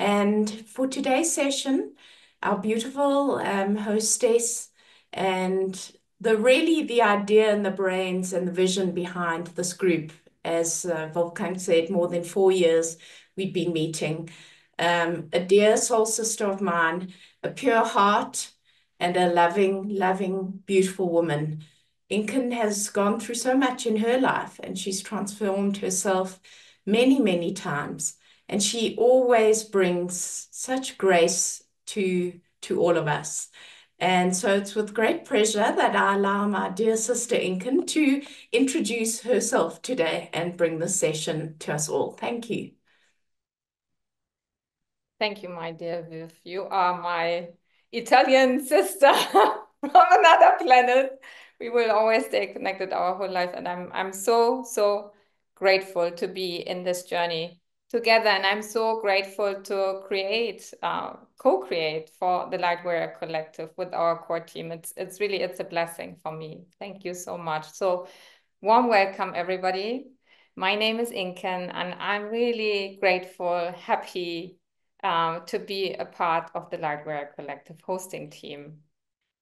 And for today's session, our beautiful hostess and the idea and the brains and the vision behind this group, as Wolfgang said, more than 4 years we've been meeting. A dear soul sister of mine, a pure heart, and a loving, loving, beautiful woman. Inken has gone through so much in her life and she's transformed herself many, many times. And she always brings such grace to all of us. And so it's with great pleasure that I allow my dear sister Inken to introduce herself today and bring this session to us all. Thank you. Thank you, my dear Viv. You are my Italian sister from another planet. We will always stay connected our whole life. And I'm so grateful to be in this journey together. And I'm so grateful to co-create for the Lightwear Collective with our core team. It's a blessing for me. Thank you so much. So warm welcome, everybody. My name is Inken, and I'm really grateful, happy to be a part of the Lightwear Collective hosting team.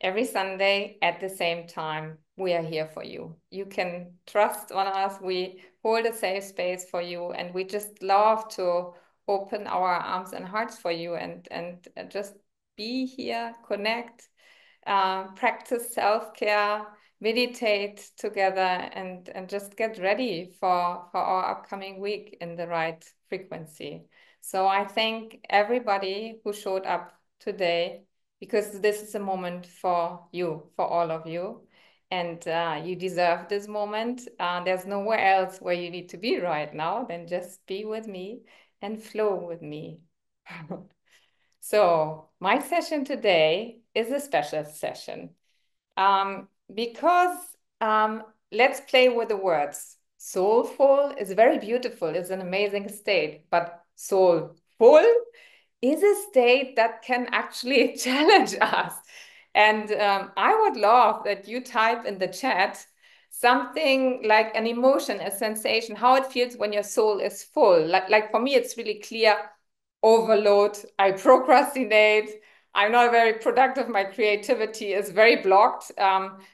Every Sunday at the same time, we are here for you. You can trust on us. We hold a safe space for you, and we just love to open our arms and hearts for you and just be here, connect, practice self-care, meditate together, and just get ready for our upcoming week in the right frequency. So I thank everybody who showed up today, because this is a moment for you, for all of you. And you deserve this moment. There's nowhere else where you need to be right now than just be with me and flow with me. So my session today is a special session because let's play with the words. Soulful is very beautiful. It's an amazing state, but soulful is a state that can actually challenge us. And I would love that you type in the chat something like an emotion, a sensation, how it feels when your soul is full. Like for me, it's really clear: overload, I procrastinate, I'm not very productive, my creativity is very blocked.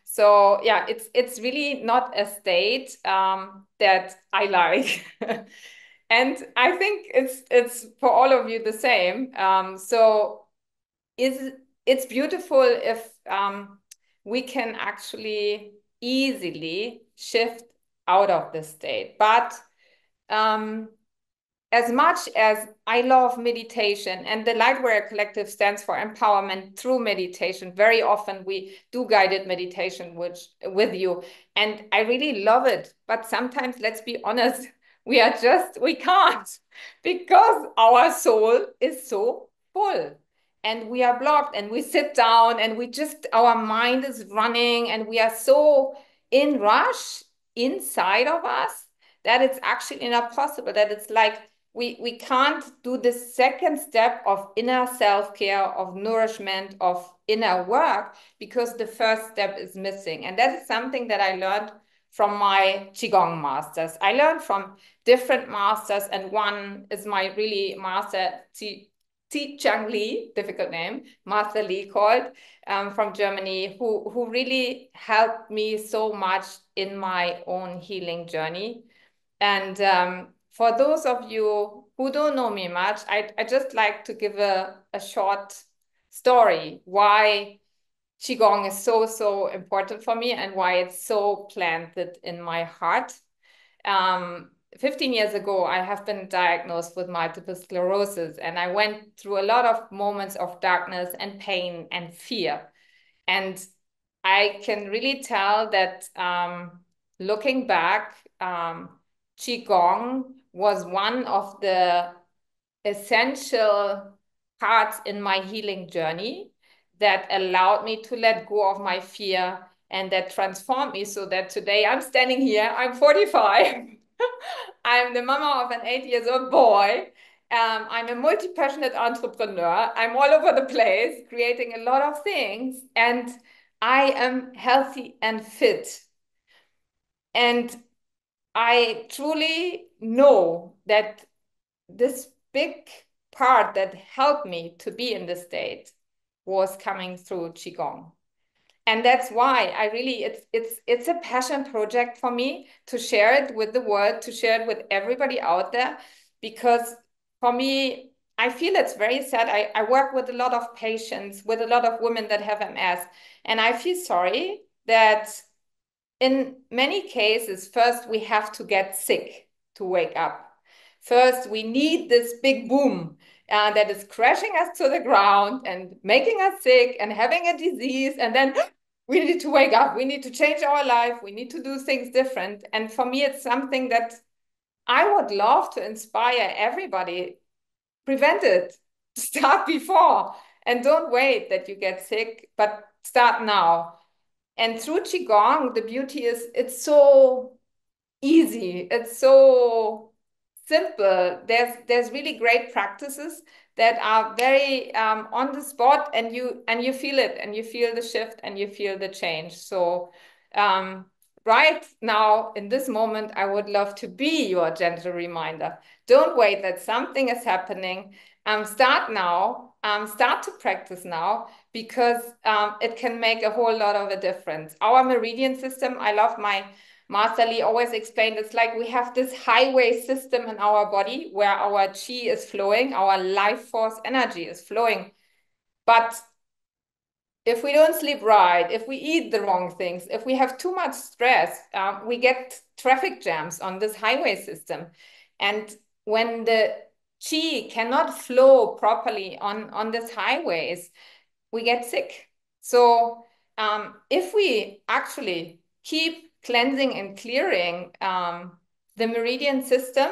So yeah, it's really not a state that I like. And I think it's for all of you the same. So it's beautiful if we can actually easily shift out of this state. But as much as I love meditation, and the Lightwear Collective stands for empowerment through meditation, very often we do guided meditation with you, and I really love it. But sometimes, let's be honest, we can't, because our soul is so full and we are blocked, and we sit down and our mind is running, and we are so in rush inside of us that it's actually not possible, that it's like we can't do the second step of inner self-care, of nourishment, of inner work, because the first step is missing. And that is something that I learned from my Qi Gong masters. I learned from different masters, and one is my really master, Chang Li, difficult name, Master Li called, from Germany, who really helped me so much in my own healing journey. And for those of you who don't know me much, I just like to give a short story why Qigong is so important for me and why it's so planted in my heart. 15 years ago, I have been diagnosed with multiple sclerosis, and I went through a lot of moments of darkness and pain and fear. And I can really tell that looking back, Qigong was one of the essential parts in my healing journey that allowed me to let go of my fear, and that transformed me so that today I'm standing here, I'm 45. I'm the mama of an 8-year-old boy. I'm a multi-passionate entrepreneur. I'm all over the place, creating a lot of things, and I am healthy and fit. And I truly know that this big part that helped me to be in this state was coming through Qi Gong. And that's why I really, it's a passion project for me to share it with the world, to share it with everybody out there, because for me, I feel it's very sad. I work with a lot of patients, with a lot of women that have MS, and I feel sorry that in many cases, first we have to get sick to wake up. First, we need this big boom that is crashing us to the ground and making us sick and having a disease. And then we need to wake up. We need to change our life. We need to do things different. And for me, it's something that I would love to inspire everybody. Prevent it. Start before. And don't wait that you get sick, but start now. And through Qigong, the beauty is it's so easy. It's so simple. There's really great practices that are very on the spot, and you feel it, and you feel the shift, and you feel the change. So right now, in this moment, I would love to be your gentle reminder. Don't wait that something is happening. Start now. Start to practice now, because it can make a whole lot of a difference. Our meridian system, I love my Master Lee always explained, it's like we have this highway system in our body where our chi is flowing, our life force energy is flowing. But if we don't sleep right, if we eat the wrong things, if we have too much stress, we get traffic jams on this highway system. And when the chi cannot flow properly on these highways, we get sick. So if we actually keep cleansing and clearing the meridian system,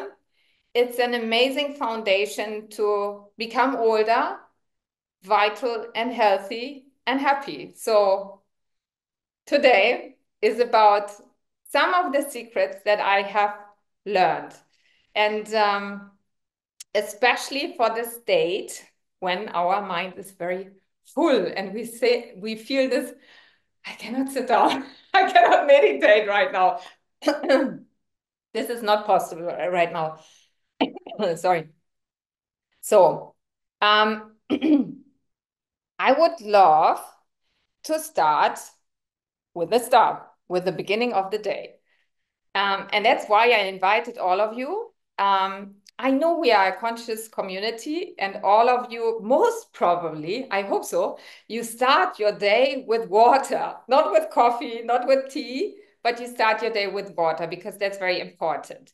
it's an amazing foundation to become older, vital and healthy and happy. So today is about some of the secrets that I have learned. And especially for the state when our mind is very full and we feel this, I cannot sit down, I cannot meditate right now. This is not possible right now. Sorry. So I would love to start with the beginning of the day. And that's why I invited all of you. I know we are a conscious community, and all of you, most probably, I hope so, you start your day with water, not with coffee, not with tea, but you start your day with water, because that's very important.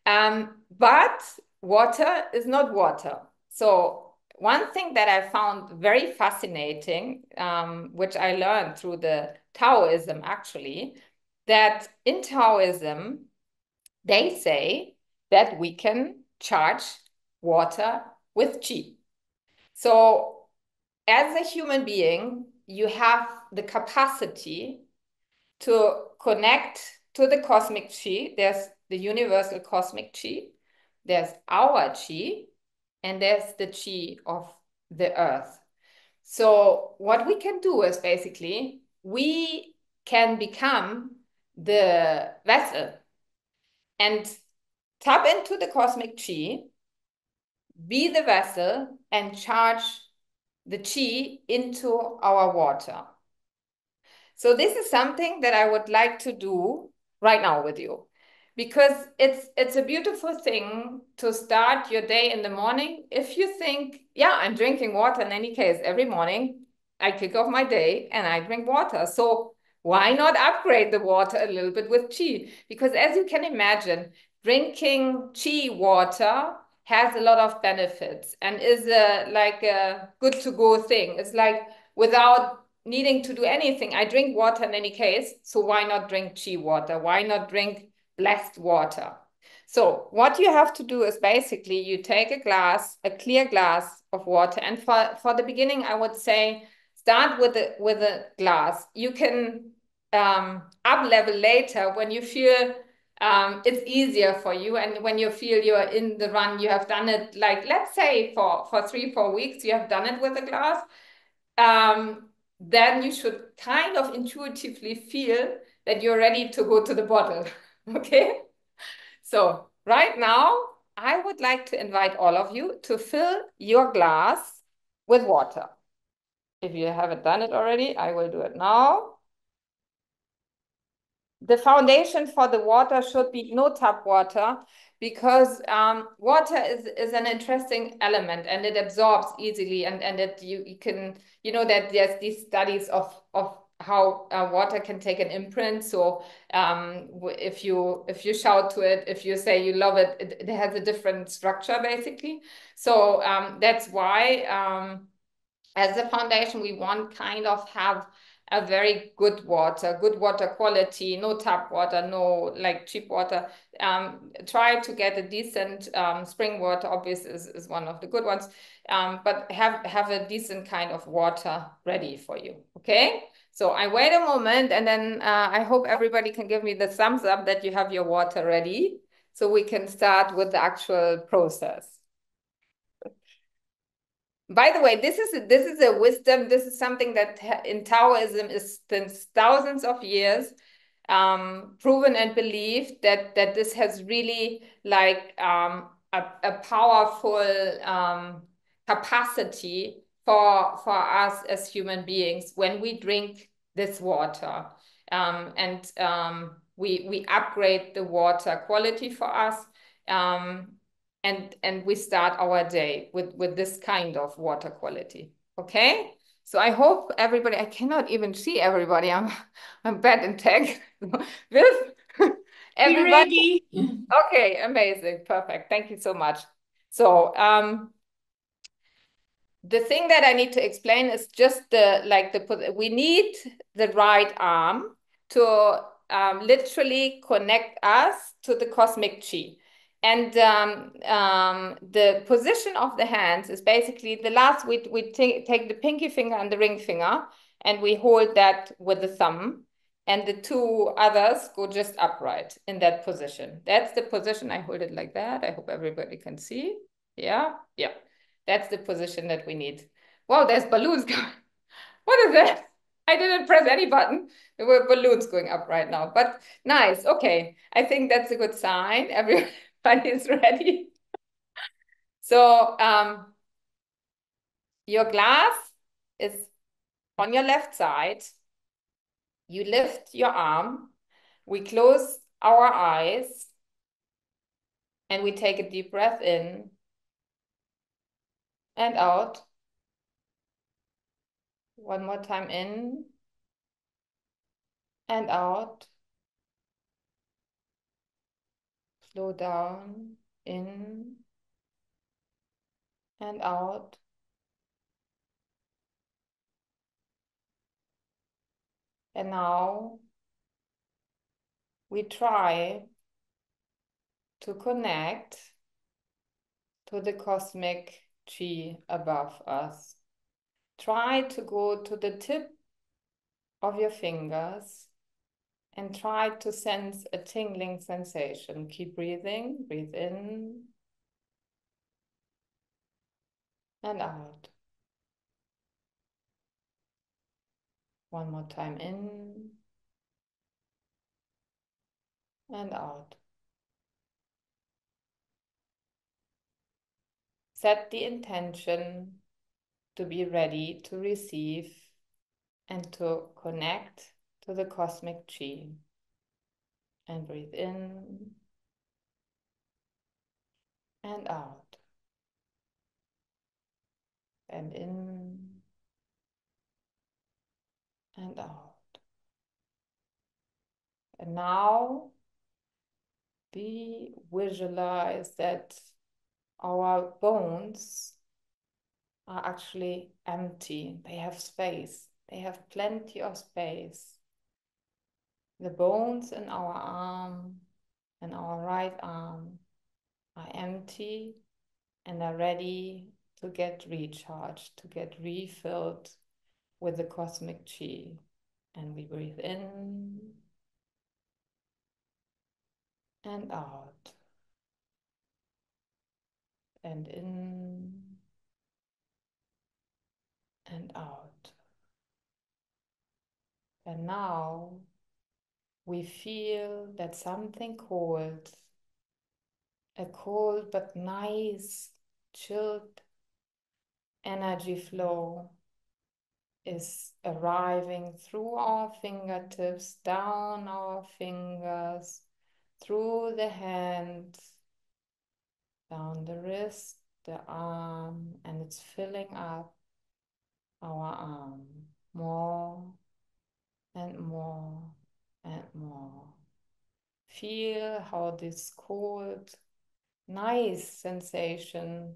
But water is not water. So one thing that I found very fascinating, which I learned through the Taoism actually, that in Taoism, they say that we can charge water with qi. So as a human being, you have the capacity to connect to the cosmic qi. There's the universal cosmic qi, there's our qi, and there's the qi of the earth. So what we can do is basically, we can become the vessel and tap into the cosmic qi, be the vessel, and charge the qi into our water. So this is something that I would like to do right now with you, because it's a beautiful thing to start your day in the morning. If you think, yeah, I'm drinking water in any case every morning, I kick off my day and I drink water. So why not upgrade the water a little bit with qi? Because as you can imagine, drinking qi water has a lot of benefits and is like a good to go thing. It's like without needing to do anything, I drink water in any case. So why not drink qi water? Why not drink blessed water? So what you have to do is basically you take a glass, a clear glass of water. And for the beginning, I would say start with a glass. You can up level later when you feel it's easier for you, and when you feel you're in the run, you have done it, like let's say for 3-4 weeks you have done it with a glass, then you should kind of intuitively feel that you're ready to go to the bottle. Okay, so right now I would like to invite all of you to fill your glass with water. If you haven't done it already, I will do it now. The foundation for the water should be no tap water, because water is an interesting element and it absorbs easily, and that you can, you know, that there's these studies of how water can take an imprint. So if you shout to it, if you say you love it, it has a different structure basically. So that's why as a foundation, we want kind of have a very good water quality, no tap water, no like cheap water. Try to get a decent spring water, obviously is one of the good ones, but have a decent kind of water ready for you, okay? So I wait a moment, and then I hope everybody can give me the thumbs up that you have your water ready, so we can start with the actual process. By the way, this is a wisdom. This is something that in Taoism is since thousands of years proven and believed that this has really like a powerful capacity for us as human beings when we drink this water, and we upgrade the water quality for us. And we start our day with this kind of water quality. Okay, so I hope everybody, I cannot even see everybody, I'm bad in tech. With We're everybody. ready. Okay, amazing, perfect, thank you so much. So the thing that I need to explain is just we need the right arm to literally connect us to the cosmic chi. And the position of the hands is basically the last, we take the pinky finger and the ring finger, and we hold that with the thumb. And the two others go just upright in that position. That's the position. I hold it like that. I hope everybody can see. Yeah, yeah. That's the position that we need. Wow, there's balloons going. What is that? I didn't press any button. There were balloons going up right now, but nice. Okay, I think that's a good sign. Everybody is ready. So your glass is on your left side. You lift your arm. We close our eyes and we take a deep breath in and out. One more time, in and out. Slow down, in and out. And now we try to connect to the cosmic chi above us. Try to go to the tip of your fingers and try to sense a tingling sensation. Keep breathing, breathe in and out. One more time, in and out. Set the intention to be ready to receive and to connect to the cosmic chi. And breathe in and out. And in and out. And now we visualize that our bones are actually empty. They have space. They have plenty of space. The bones in our arm and our right arm are empty and are ready to get recharged, to get refilled with the cosmic chi. And we breathe in and out. And in and out. And now we feel that something cold a cold but nice, chilled energy flow is arriving through our fingertips, down our fingers, through the hand, down the wrist, the arm, and it's filling up our arm more and more and more. Feel how this cold, nice sensation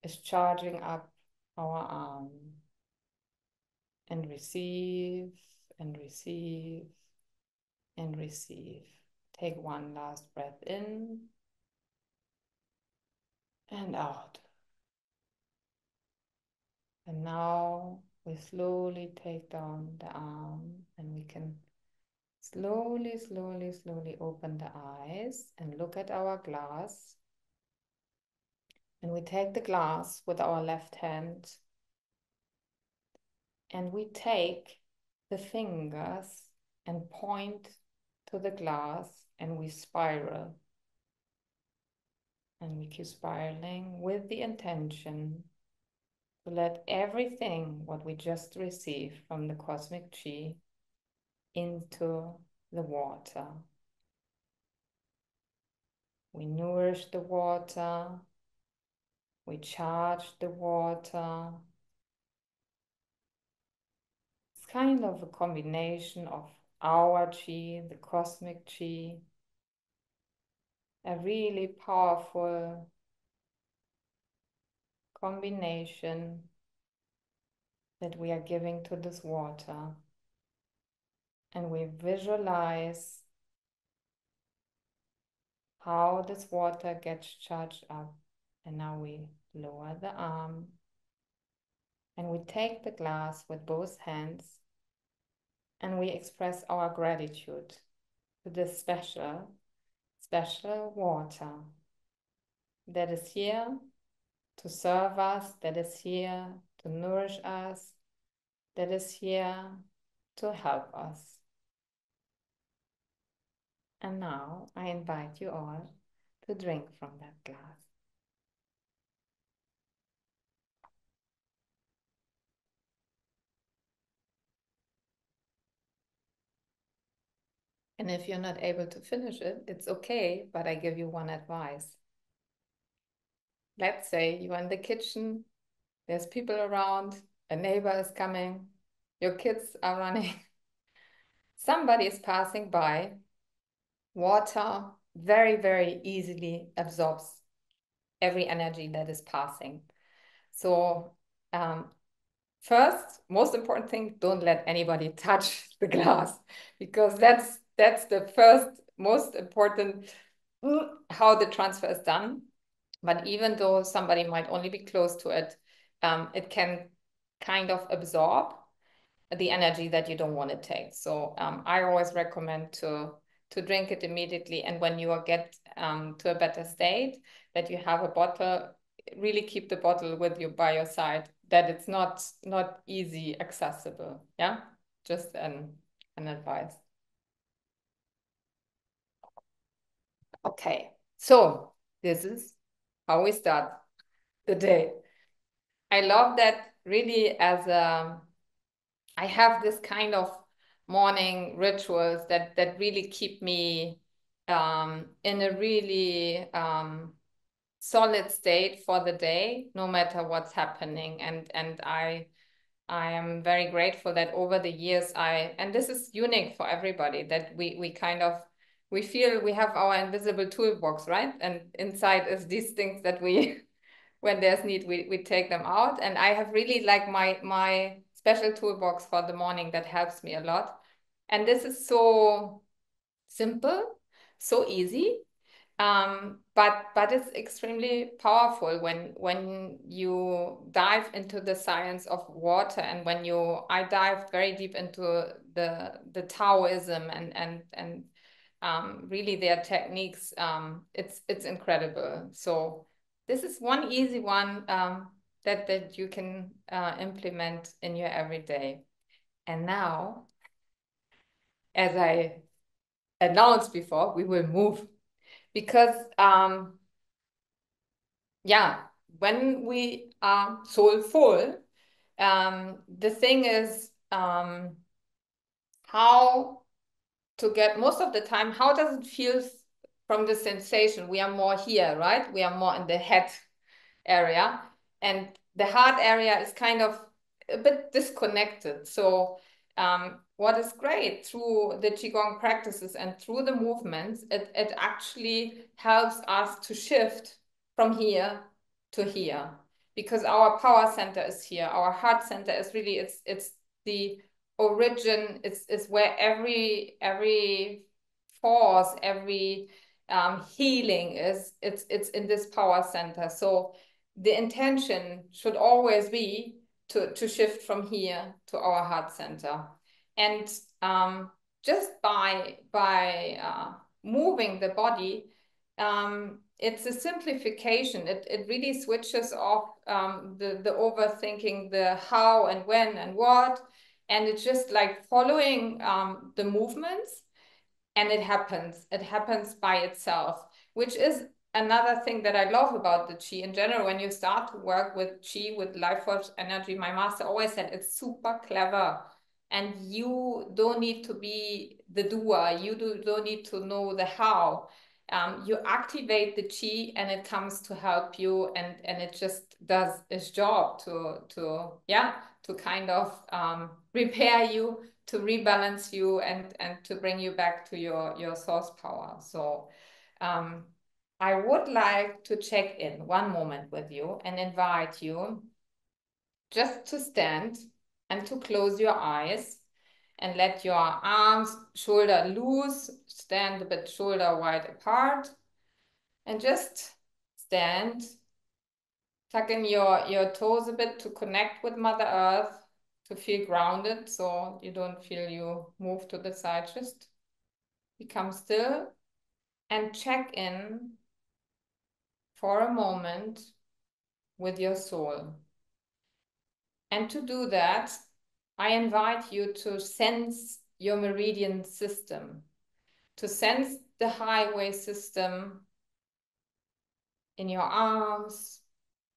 is charging up our arm, and receive and receive and receive. Take one last breath in and out. And now we slowly take down the arm, and we can slowly, slowly, slowly open the eyes and look at our glass. And we take the glass with our left hand, and we take the fingers and point to the glass, and we spiral. And we keep spiraling with the intention to let everything what we just received from the cosmic chi into the water. We nourish the water, we charge the water. It's kind of a combination of our chi, the cosmic chi, a really powerful combination that we are giving to this water. And we visualize how this water gets charged up. And now we lower the arm, and we take the glass with both hands, and we express our gratitude to this special, special water that is here to serve us, that is here to nourish us, that is here to help us. And now I invite you all to drink from that glass. And if you're not able to finish it, it's okay, but I give you one advice. Let's say you're in the kitchen, there's people around, a neighbor is coming, your kids are running, somebody is passing by. Water very, very easily absorbs every energy that is passing. So first, most important thing, don't let anybody touch the glass, because that's the first most important how the transfer is done. But even though somebody might only be close to it, it can kind of absorb the energy that you don't want to take. So I always recommend to drink it immediately. And when you get to a better state, that you have a bottle, really keep the bottle with you by your side, that it's not easy accessible. Yeah, just an advice. Okay, so this is how we start the day. I love that really as I have this kind of morning rituals that really keep me in a really solid state for the day, no matter what's happening. And I am very grateful that over the years and this is unique for everybody, that we kind of, we feel we have our invisible toolbox, right? And inside is these things that we, when there's need, we take them out. And I have really like my special toolbox for the morning that helps me a lot. And this is so simple, so easy. But it's extremely powerful when you dive into the science of water, and when I dived very deep into the Taoism and really their techniques. It's incredible. So this is one easy one that you can implement in your everyday. And now, as I announced before, we will move, because yeah, when we are soulful, the thing is how to get most of the time, how does it feel from the sensation? We are more here, right? We are more in the head area, and the heart area is kind of a bit disconnected. So what is great through the Qigong practices and through the movements, it actually helps us to shift from here to here, because our power center is here. Our heart center is really, it's the origin, it's where every force, every healing is, it's in this power center. So the intention should always be to shift from here to our heart center. And just by moving the body, it's a simplification. It really switches off the overthinking, the how and when and what, and it's just like following the movements, and it happens by itself, which is another thing that I love about the Qi in general. When you start to work with Qi, with life force energy, my master always said it's super clever, and you don't need to be the doer. Don't need to know the how. You activate the Qi and it comes to help you, and it just does its job to kind of repair you, to rebalance you, and to bring you back to your source power. So I would like to check in one moment with you and invite you just to stand and to close your eyes and let your arms, shoulder loose, stand a bit shoulder wide apart, and just stand, tuck in your toes a bit to connect with Mother Earth, to feel grounded so you don't feel you move to the side. Just become still and check in for a moment with your soul. And to do that, I invite you to sense your meridian system, to sense the highway system in your arms,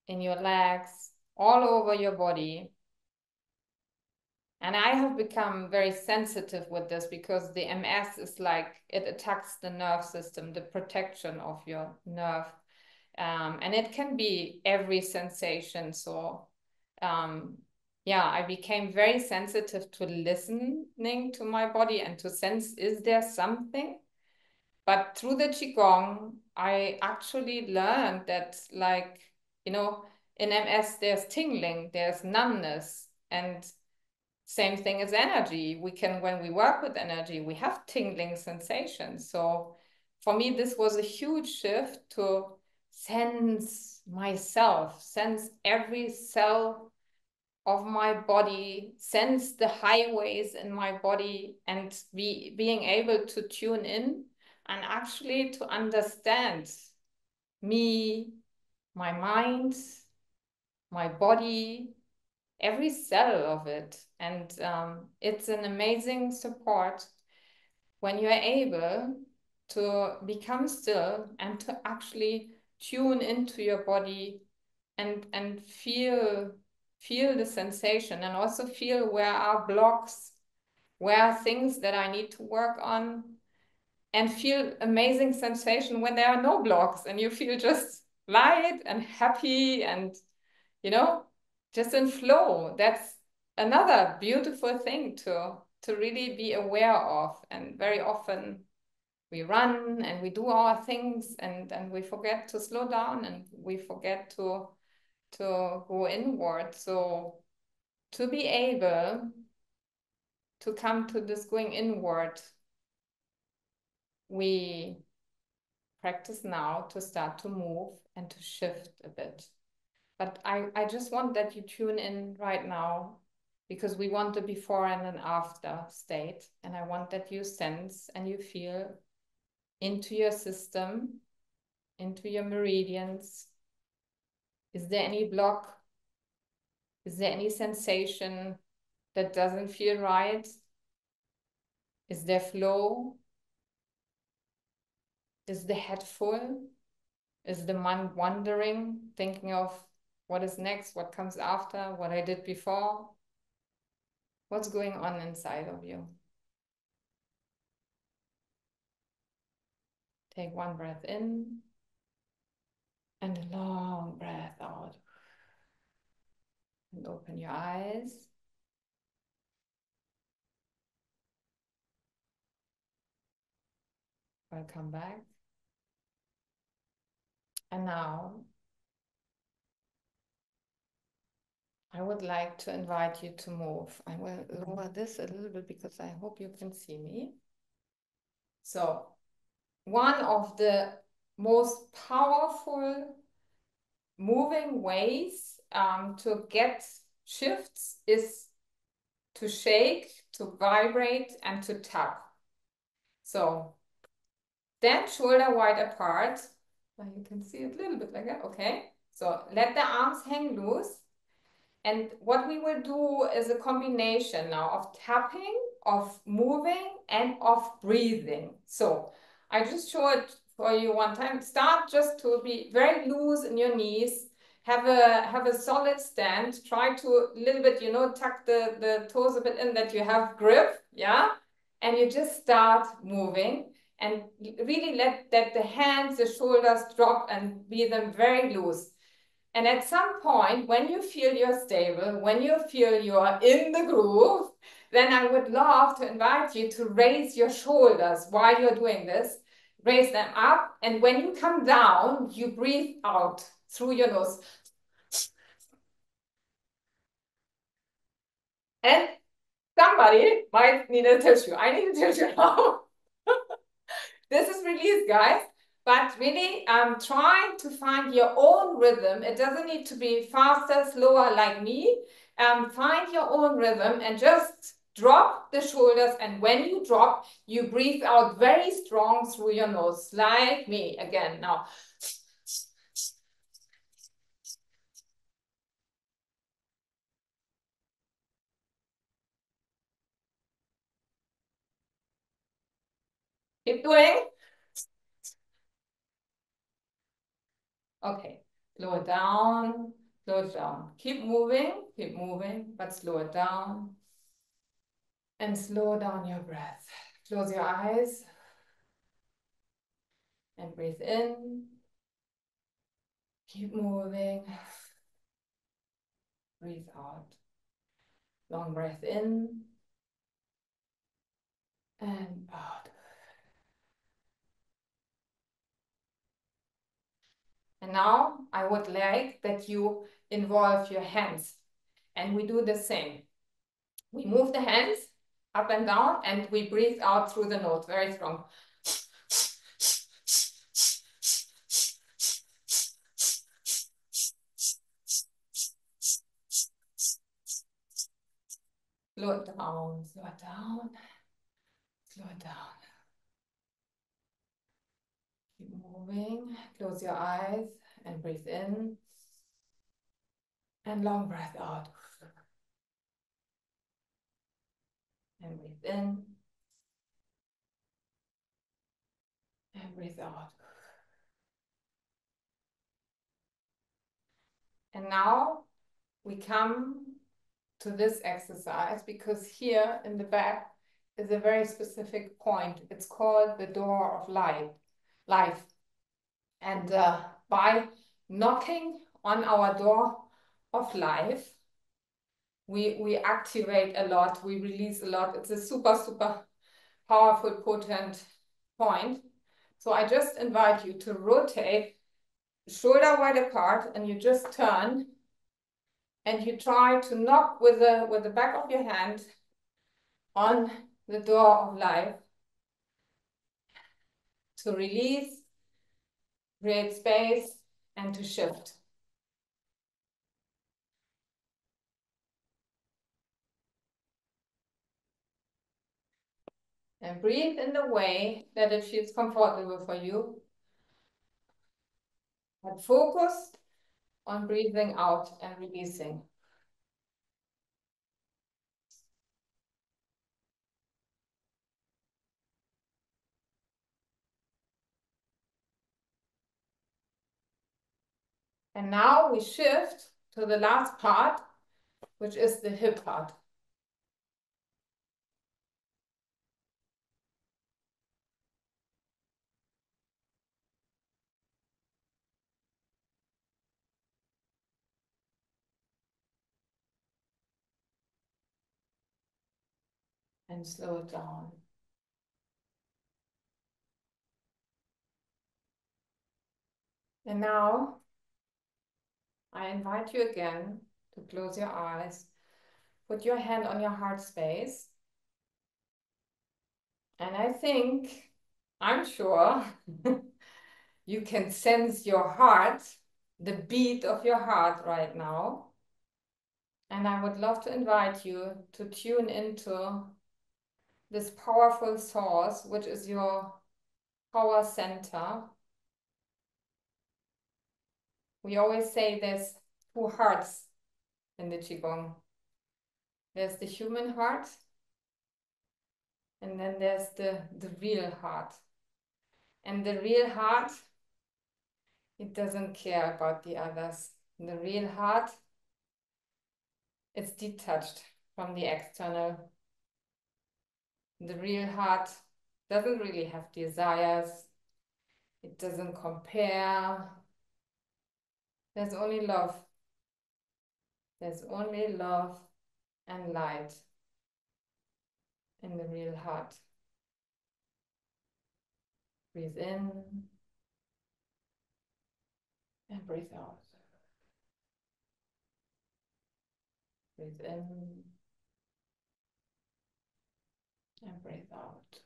in your legs, all over your body. And I have become very sensitive with this because the MS is like, it attacks the nerve system, the protection of your nerve. And it can be every sensation. So yeah, I became very sensitive to listening to my body and to sense, is there something? But through the Qigong, I actually learned that, like, in MS, there's tingling, there's numbness, and same thing as energy. When we work with energy, we have tingling sensations. So for me, this was a huge shift to sense myself, sense every cell of my body, sense the highways in my body, and being able to tune in and actually to understand me, my mind, my body, every cell of it. And it's an amazing support when you're able to become still and to actually tune into your body and feel the sensation, and also feel where are blocks, where are things that I need to work on, and feel amazing sensation when there are no blocks and you feel just light and happy and just in flow. That's another beautiful thing to really be aware of. And very often we run and we do our things, and we forget to slow down, and we forget to go inward. So to be able to come to this going inward, we practice now to start to move and to shift a bit. But I just want that you tune in right now, because we want the before and an after state. And I want that you sense and you feel into your system, into your meridians. Is there any block? Is there any sensation that doesn't feel right? Is there flow? Is the head full? Is the mind wandering, thinking of what is next, what comes after, what I did before? What's going on inside of you? Take one breath in and a long breath out. And open your eyes. Welcome back. And now I would like to invite you to move. I will lower this a little bit because I hope you can see me. So one of the most powerful moving ways to get shifts is to shake, to vibrate, and to tap. So then shoulder wide apart. You can see it a little bit like that. Okay. So let the arms hang loose. And what we will do is a combination now of tapping, of moving, and of breathing. So I just show it for you one time. Start just to be very loose in your knees. Have a solid stand. Try to a little bit, tuck the toes a bit in that you have grip. Yeah. And you just start moving and really let that the hands, the shoulders drop and be them very loose. And at some point, when you feel you're stable, when you feel you're in the groove, then I would love to invite you to raise your shoulders while you're doing this. Raise them up. And when you come down, you breathe out through your nose. And somebody might need a tissue. I need a tissue now. This is release, guys. But really, try to find your own rhythm. It doesn't need to be faster, slower like me. Find your own rhythm and just drop the shoulders. And when you drop, you breathe out very strong through your nose, like me. Again, now. Keep doing. Okay, slow it down, slow it down. Keep moving, but slow it down. And slow down your breath. Close your eyes and breathe in. Keep moving. Breathe out. Long breath in and out. And now I would like that you involve your hands. And we do the same. We move the hands up and down and we breathe out through the nose, very strong. Slow it down, slow it down, slow it down. Keep moving, close your eyes and breathe in. And long breath out. And breathe in. And breathe out. And now we come to this exercise because here in the back is a very specific point. It's called the door of life. And by knocking on our door of life, we activate a lot, we release a lot. It's a super, super powerful, potent point. So I just invite you to rotate shoulder wide apart and you just turn and you try to knock with the back of your hand on the door of life to release, create space, and to shift. And breathe in the way that it feels comfortable for you. But focus on breathing out and releasing. And now we shift to the last part, which is the hip part. And slow it down. And now I invite you again to close your eyes, put your hand on your heart space. And I'm sure you can sense your heart, the beat of your heart right now. And I would love to invite you to tune into this powerful source, which is your power center. We always say there's two hearts in the Qigong. There's the human heart, and then there's the real heart. And the real heart, it doesn't care about the others. The real heart, it's detached from the external. The real heart doesn't really have desires. It doesn't compare. There's only love. There's only love and light in the real heart. Breathe in and breathe out. Breathe in and breathe out.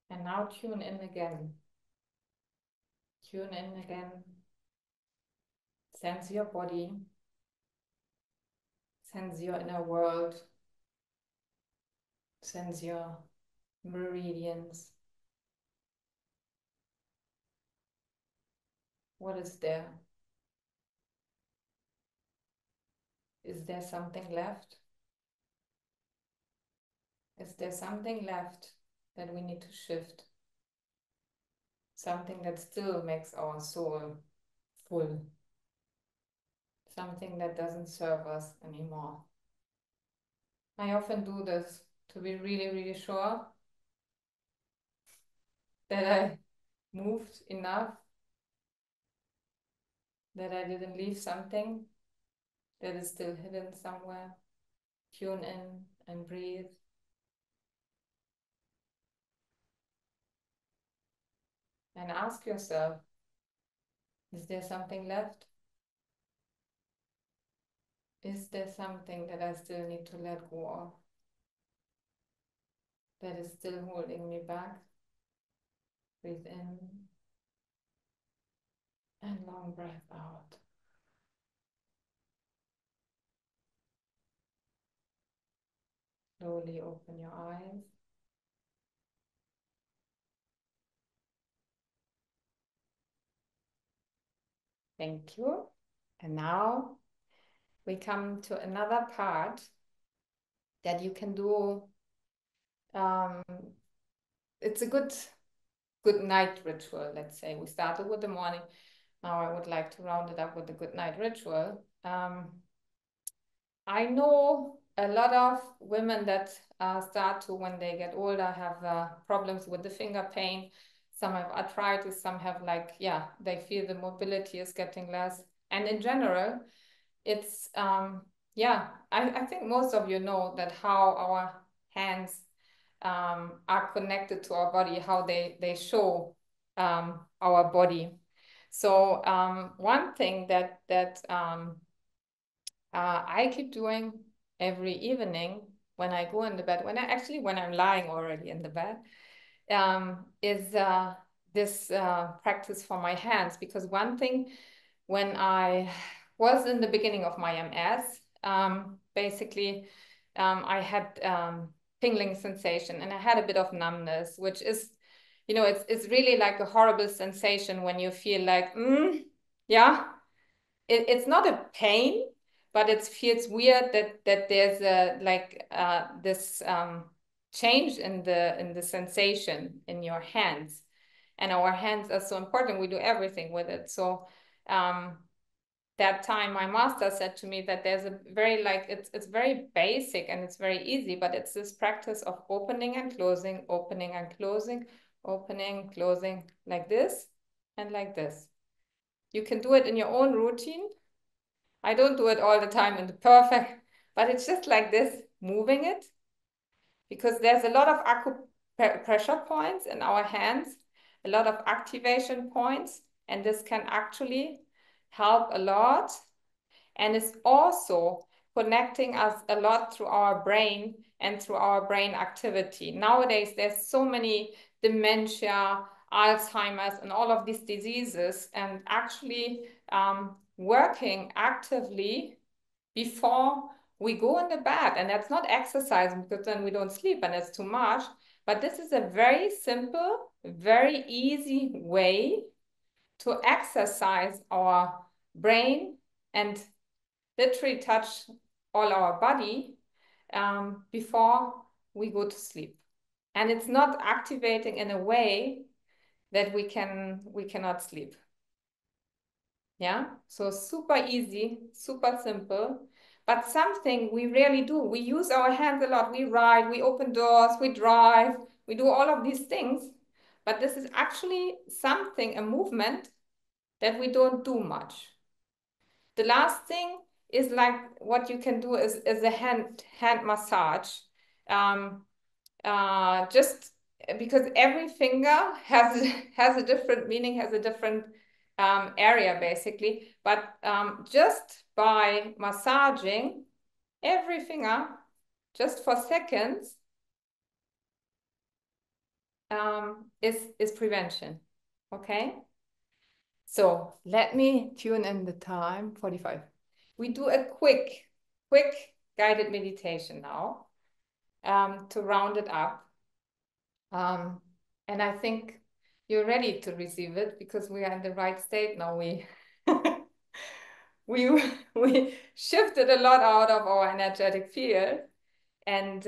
And now tune in again. Tune in again. Sense your body. Sense your inner world. Sense your meridians. What is there? Is there something left? Is there something left that we need to shift? Something that still makes our soul full. Something that doesn't serve us anymore. I often do this to be really, really sure that I moved enough, that I didn't leave something that is still hidden somewhere. Tune in and breathe. And ask yourself, is there something left? Is there something that I still need to let go of? That is still holding me back? Breathe in and long breath out. Slowly open your eyes. Thank you. And now we come to another part that you can do. It's a good night ritual, let's say. We started with the morning. Now I would like to round it up with a good night ritual. I know a lot of women that start to, when they get older, have problems with the finger pain. Some have arthritis, some have they feel the mobility is getting less. And in general, it's, I think most of you know that how our hands are connected to our body, how they show our body. So one thing that I keep doing every evening when I go in the bed, when I'm lying already in the bed, is this practice for my hands. Because one thing, when I was in the beginning of my MS, basically, I had tingling sensation and I had a bit of numbness, which is, it's really like a horrible sensation when you feel like, yeah, it's not a pain, but it feels weird that there's a this change in the sensation in your hands. And our hands are so important. We do everything with it. So that time my master said to me that there's a very it's very basic and it's very easy, but it's this practice of opening and closing, opening and closing, opening, closing, like this and like this. You can do it in your own routine. I don't do it all the time in the perfect, but it's just like this, moving it, because there's a lot of acupressure points in our hands, a lot of activation points, and this can actually help a lot. And it's also connecting us a lot through our brain and through our brain activity. Nowadays, there's so many dementia, Alzheimer's, and all of these diseases, and actually working actively before we go in the bed. And that's not exercising, because then we don't sleep and it's too much. But this is a very simple, very easy way to exercise our brain and literally touch all our body before we go to sleep. And it's not activating in a way that we cannot sleep. Yeah, so super easy, super simple, but something we rarely do. We use our hands a lot. We ride, we open doors, we drive, we do all of these things. But this is actually something, a movement that we don't do much. The last thing is like what you can do is a hand massage. Just because every finger has a different meaning, has a different area basically. But just by massaging every finger, just for seconds, is prevention. Okay. So let me tune in the time, 45. We do a quick guided meditation now to round it up. And I think you're ready to receive it because we are in the right state now. We we shifted a lot out of our energetic field. And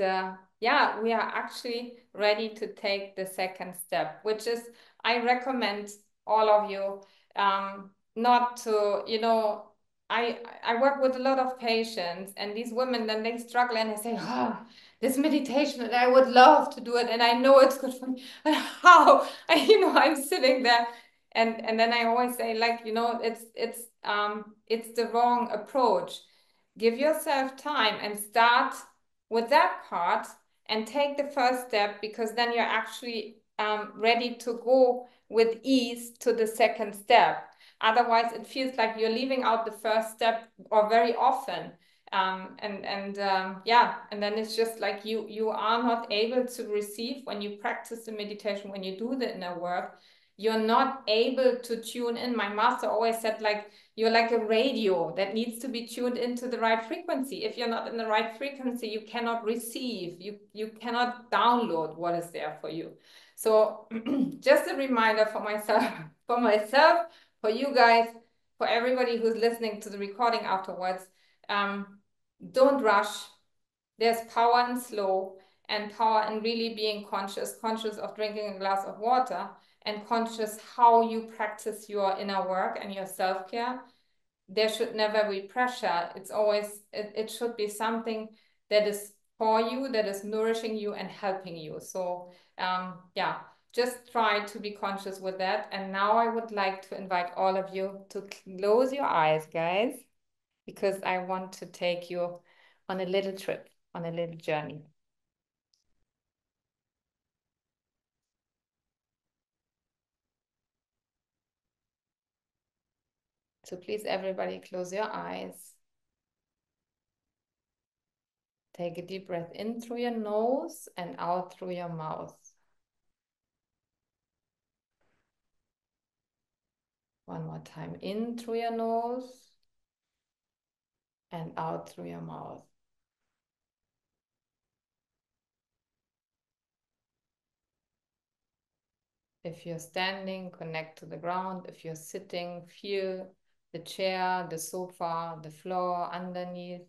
yeah, we are actually ready to take the second step, which is I recommend all of you not to, I work with a lot of patients, and these women, then they struggle and they say, oh, this meditation, and I would love to do it, and I know it's good for me, but how? I'm sitting there, and then I always say, like, it's the wrong approach. Give yourself time and start with that part and take the first step, because then you're actually ready to go with ease to the second step. Otherwise, it feels like you're leaving out the first step, or very often. Yeah, and then it's just like you are not able to receive when you practice the meditation, when you do the inner work. You're not able to tune in. My master always said, like, you're like a radio that needs to be tuned into the right frequency. If you're not in the right frequency, you cannot receive, you cannot download what is there for you. So just a reminder for myself, for you guys, for everybody who's listening to the recording afterwards, don't rush. There's power in slow, and power in really being conscious of drinking a glass of water, and conscious how you practice your inner work and your self-care. There should never be pressure. It's always, it should be something that is for you, that is nourishing you and helping you. So yeah, just try to be conscious with that. And now I would like to invite all of you to close your eyes, guys, because I want to take you on a little trip, on a little journey. So please, everybody, close your eyes. Take a deep breath in through your nose and out through your mouth. One more time, in through your nose and out through your mouth. If you're standing, connect to the ground. If you're sitting, feel the chair, the sofa, the floor underneath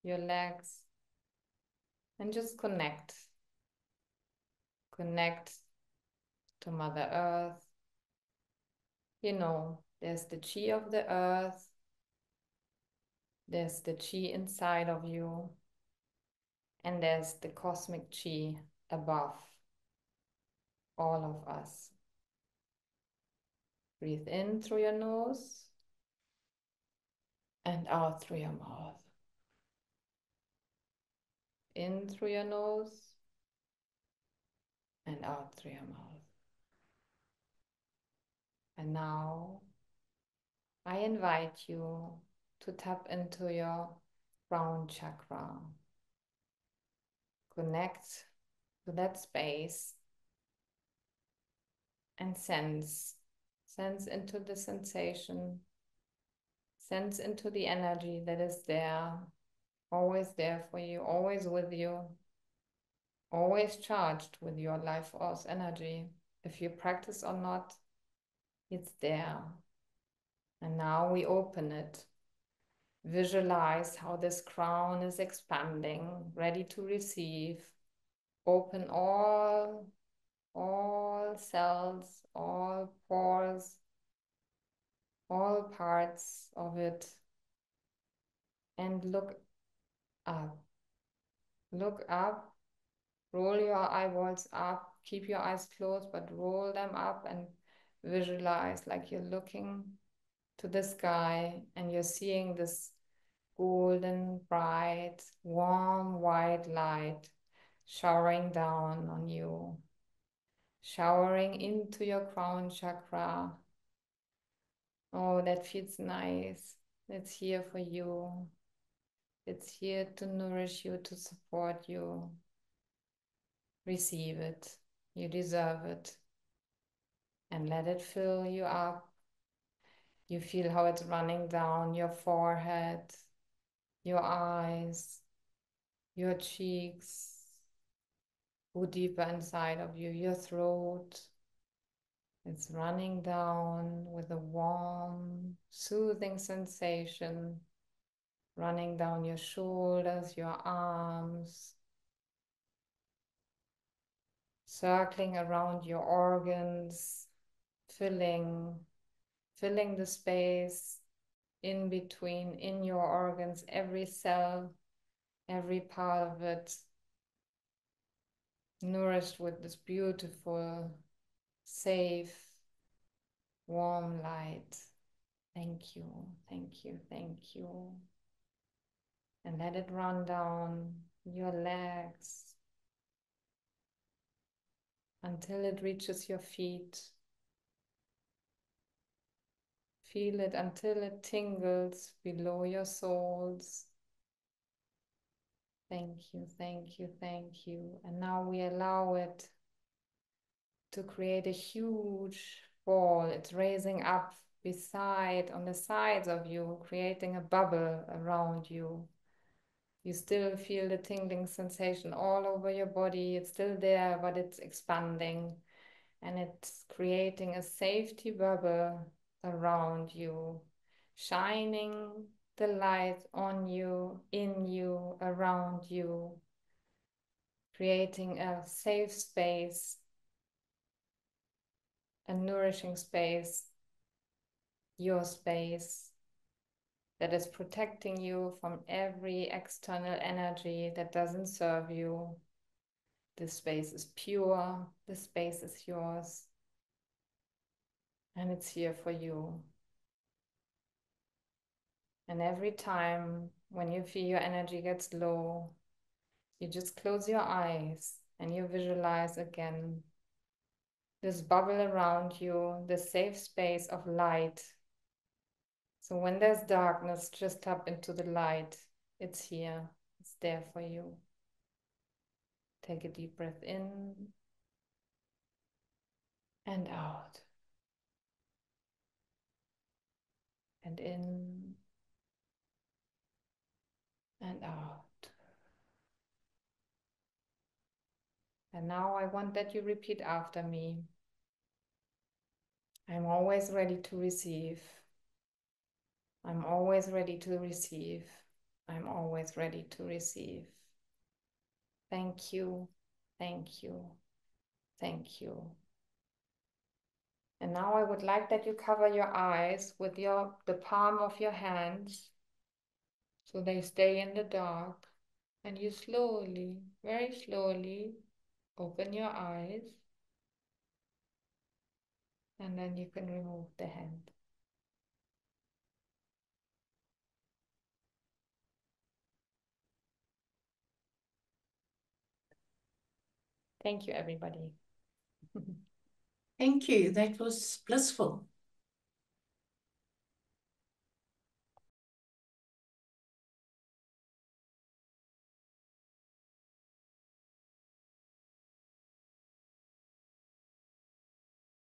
your legs, and just connect. Connect to Mother Earth. You know, there's the Qi of the earth. There's the Qi inside of you. And there's the cosmic Qi above all of us. Breathe in through your nose and out through your mouth. In through your nose and out through your mouth. And now I invite you to tap into your crown chakra. Connect to that space and sense into the sensation, sense into the energy that is there, always there for you, always with you, always charged with your life force energy. If you practice or not, it's there. And now we open it. Visualize how this crown is expanding, ready to receive. Open all cells, all pores, all parts of it, and look up. Look up, roll your eyeballs up, keep your eyes closed, but roll them up and visualize like you're looking to the sky and you're seeing this golden, bright, warm, white light showering down on you, showering into your crown chakra. Oh, that feels nice. It's here for you. It's here to nourish you, to support you. Receive it. You deserve it. And let it fill you up. You feel how it's running down your forehead, your eyes, your cheeks. Go deeper inside of you, your throat. It's running down with a warm, soothing sensation, running down your shoulders, your arms, circling around your organs, filling the space in between, in your organs, every cell, every part of it, nourished with this beautiful, safe, warm light. Thank you, thank you, thank you. And let it run down your legs until it reaches your feet. Feel it until it tingles below your soles. Thank you, thank you, thank you. And now we allow it to create a huge ball. It's raising up on the sides of you, creating a bubble around you. You still feel the tingling sensation all over your body. It's still there, but it's expanding. And it's creating a safety bubble around you, shining the light on you, in you, around you, creating a safe space, a nourishing space, your space that is protecting you from every external energy that doesn't serve you. This space is pure, this space is yours, and it's here for you. And every time when you feel your energy gets low, you just close your eyes and you visualize again this bubble around you, this safe space of light. So when there's darkness, just tap into the light. It's here, it's there for you. Take a deep breath in and out. And in and out. And now I want that you repeat after me. I'm always ready to receive. I'm always ready to receive. I'm always ready to receive. Thank you. Thank you. Thank you. And now I would like that you cover your eyes with the palm of your hands so they stay in the dark. And you slowly, very slowly, open your eyes. And then you can remove the hand. Thank you, everybody. Thank you. That was blissful.